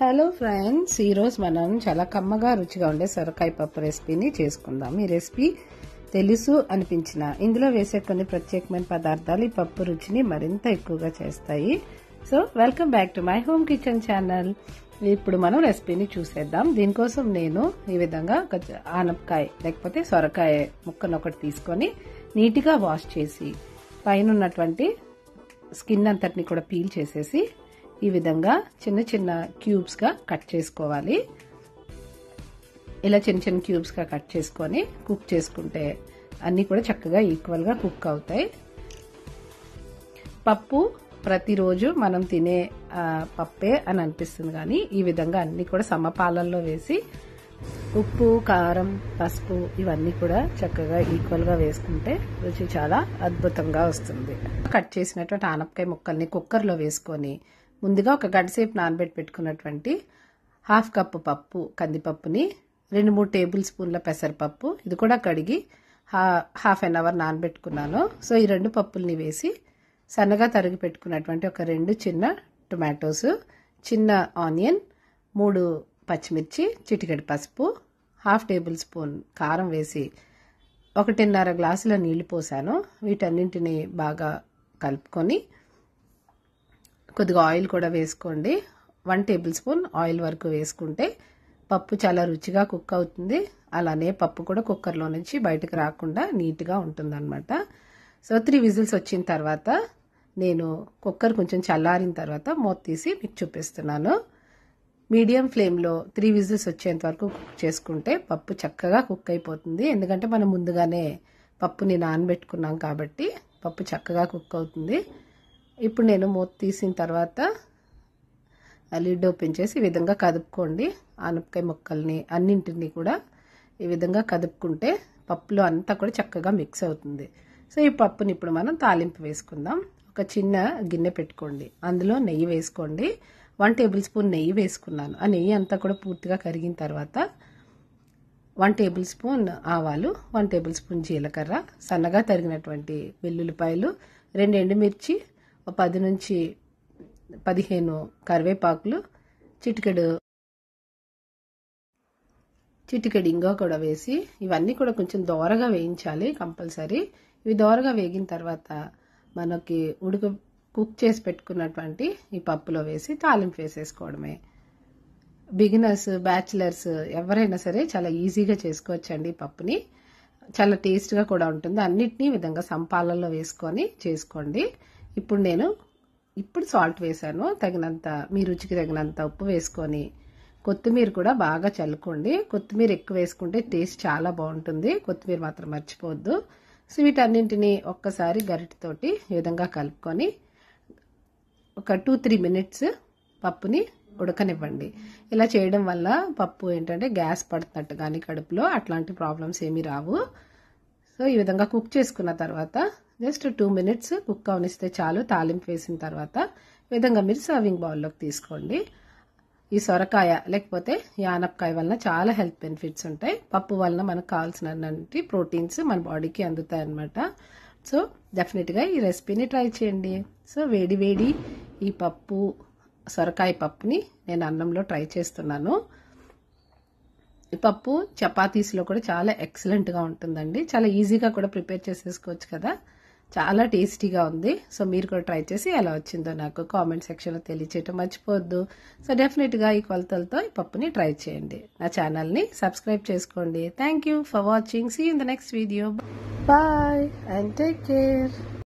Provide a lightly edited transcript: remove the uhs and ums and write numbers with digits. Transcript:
Hello friends, ఈరోజు మనం చాలా కమ్మగా రుచిగా ఉండే సొరకాయ పప్పు రెసిపీని చేసుకుందాం. ఈ రెసిపీ తెలుసు అనిపించిన ఇందులో వేసే కొన్ని ప్రత్యేకమైన పదార్థాలు ఈ పప్పు రుచిని మరింత ఎక్కువగా చేస్తాయి. So welcome back to my home kitchen channel. ఇప్పుడు మనం రెసిపీని చూసేద్దాం. దీనికోసం నేను ఈ విధంగా ఒక ఆనపకాయ లేకపోతే సొరకాయ ముక్కను ఒకటి తీసుకొని నీట్గా వాష్ చేసి పైన ఉన్నటువంటి స్కిన్ అంతటిని కూడా పీల్ చేసేసి ఈ విధంగా చిన్న చిన్న క్యూబ్స్ గా కట్ చేసుకోవాలి. ఇలా చిన్న చిన్న క్యూబ్స్ గా కట్ చేసుకొని కుక్ చేసుకుంటే అన్ని కూడా చక్కగా ఈక్వల్ గా కుక్ అవుతాయి. పప్పు ప్రతిరోజు మనం తినే పప్పే అని అనిపిస్తుంది, కానీ ఈ విధంగా అన్ని కూడా సమపాలల్లో వేసి ఉప్పు, కారం, పసుపు ఇవన్నీ కూడా చక్కగా ఈక్వల్ గా వేసుకుంటే రుచి చాలా అద్భుతంగా వస్తుంది. కట్ చేసినటువంటి ఆనపకాయ ముక్కల్ని కుక్కర్లో వేసుకొని ముందుగా ఒక గంట సేపు నానబెట్టి పెట్టుకున్నటువంటి 1/2 కప్పు పప్పు కందిపప్పుని 2-3 టేబుల్ స్పూన్ల పెసరపప్పు, ఇది కూడా కడిగి 1/2 అవర్ నానబెట్టుకున్నాను. సో ఈ 2 పప్పుల్ని వేసి సన్నగా తరిగి పెట్టుకున్నటువంటి ఒక 2 చిన్న టొమాటోస్, చిన్న ఆనియన్, 3 పచ్చిమిర్చి, చిటికెడు పసుపు, 1/2 టేబుల్ స్పూన్ కారం వేసి 1.5 గ్లాసుల నీళ్లు పోసాను. వీటన్నింటినీ బాగా కలుపుకొని కొద్దిగా ఆయిల్ కూడా వేసుకోండి. 1 టేబుల్ స్పూన్ ఆయిల్ వరకు వేసుకుంటే పప్పు చాలా రుచిగా కుక్ అవుతుంది. అలానే పప్పు కూడా కుక్కర్లో నుంచి బయటకు రాకుండా నీట్గా ఉంటుందన్నమాట. సో 3 విజిల్స్ వచ్చిన తర్వాత నేను కుక్కర్ కొంచెం చల్లారిన తర్వాత మూత తీసి మీకు చూపిస్తున్నాను. మీడియం ఫ్లేమ్లో 3 విజిల్స్ వచ్చేంత వరకు కుక్ చేసుకుంటే పప్పు చక్కగా కుక్ అయిపోతుంది. ఎందుకంటే మనం ముందుగానే పప్పుని నానబెట్టుకున్నాం కాబట్టి పప్పు చక్కగా కుక్ అవుతుంది. ఇప్పుడు నేను మూత తీసిన తర్వాత లిడ్ ఓపెన్ చేసి ఈ విధంగా కదుపుకోండి. ఆనపకాయ ముక్కల్ని అన్నింటినీ కూడా ఈ విధంగా కదుపుకుంటే పప్పులో అంతా కూడా చక్కగా మిక్స్ అవుతుంది. సో ఈ పప్పుని ఇప్పుడు మనం తాలింపు వేసుకుందాం. ఒక చిన్న గిన్నె పెట్టుకోండి, అందులో నెయ్యి వేసుకోండి. 1 టేబుల్ స్పూన్ నెయ్యి వేసుకున్నాను. ఆ నెయ్యి అంతా కూడా పూర్తిగా కరిగిన తర్వాత 1 టేబుల్ స్పూన్ ఆవాలు, 1 టేబుల్ స్పూన్ జీలకర్ర, సన్నగా తరిగినటువంటి వెల్లుల్లిపాయలు, 2 ఎండుమిర్చి, 10 నుంచి 15 కరివేపాకులు, చిటికెడు ఇంగువ కూడా వేసి ఇవన్నీ కూడా కొంచెం దోరగా వేయించాలి కంపల్సరీ. ఇవి దోరగా వేగిన తర్వాత మనకి కుక్ చేసి పెట్టుకున్నటువంటి ఈ పప్పులో వేసి తాలింపు వేసేసుకోవడమే. బిగినర్స్, బ్యాచిలర్స్ ఎవరైనా సరే చాలా ఈజీగా చేసుకోవచ్చండి. ఈ పప్పుని చాలా టేస్ట్గా కూడా ఉంటుంది. అన్నిటినీ విధంగా సంపాలల్లో వేసుకొని చేసుకోండి. ఇప్పుడు సాల్ట్ వేసాను, తగినంత మీ రుచికి తగినంత ఉప్పు వేసుకొని కొత్తిమీర కూడా బాగా చల్లుకోండి. కొత్తిమీర ఎక్కువ వేసుకుంటే టేస్ట్ చాలా బాగుంటుంది. కొత్తిమీర మాత్రం మర్చిపోవద్దు. సో వీటన్నింటినీ ఒక్కసారి గరిటెతోటి ఈ విధంగా కలుపుకొని ఒక 2-3 మినిట్స్ పప్పుని ఉడకనివ్వండి. ఇలా చేయడం వల్ల పప్పు ఏంటంటే గ్యాస్ పడుతున్నట్టు కానీ కడుపులో అట్లాంటి ప్రాబ్లమ్స్ ఏమీ రావు. సో ఈ విధంగా కుక్ చేసుకున్న తర్వాత జస్ట్ 2 మినిట్స్ కుక్ అవనిస్తే చాలు. తాలింపు వేసిన తర్వాత ఈ విధంగా మీరు సర్వింగ్ బౌల్లోకి తీసుకోండి. ఈ సొరకాయ లేకపోతే ఈ ఆనపకాయ వలన చాలా హెల్త్ బెనిఫిట్స్ ఉంటాయి. పప్పు వలన మనకు కావాల్సినటువంటి ప్రోటీన్స్ మన బాడీకి అందుతాయి అన్నమాట. సో డెఫినెట్గా ఈ రెసిపీని ట్రై చేయండి. సో వేడి వేడి ఈ సొరకాయ పప్పుని నేను అన్నంలో ట్రై చేస్తున్నాను. ఈ పప్పు చపాతీస్లో కూడా చాలా ఎక్సలెంట్గా ఉంటుందండి. చాలా ఈజీగా కూడా ప్రిపేర్ చేసేసుకోవచ్చు కదా. చాలా టేస్టీగా ఉంది. సో మీరు కూడా ట్రై చేసి ఎలా వచ్చిందో నాకు కామెంట్ సెక్షన్లో తెలియచేయటం మర్చిపోవద్దు. సో డెఫినెట్గా ఈ కొలతలతో ఈ పప్పుని ట్రై చేయండి. నా ఛానల్ని సబ్స్క్రైబ్ చేసుకోండి. Thank you for watching. See you in the next video. Bye and take care.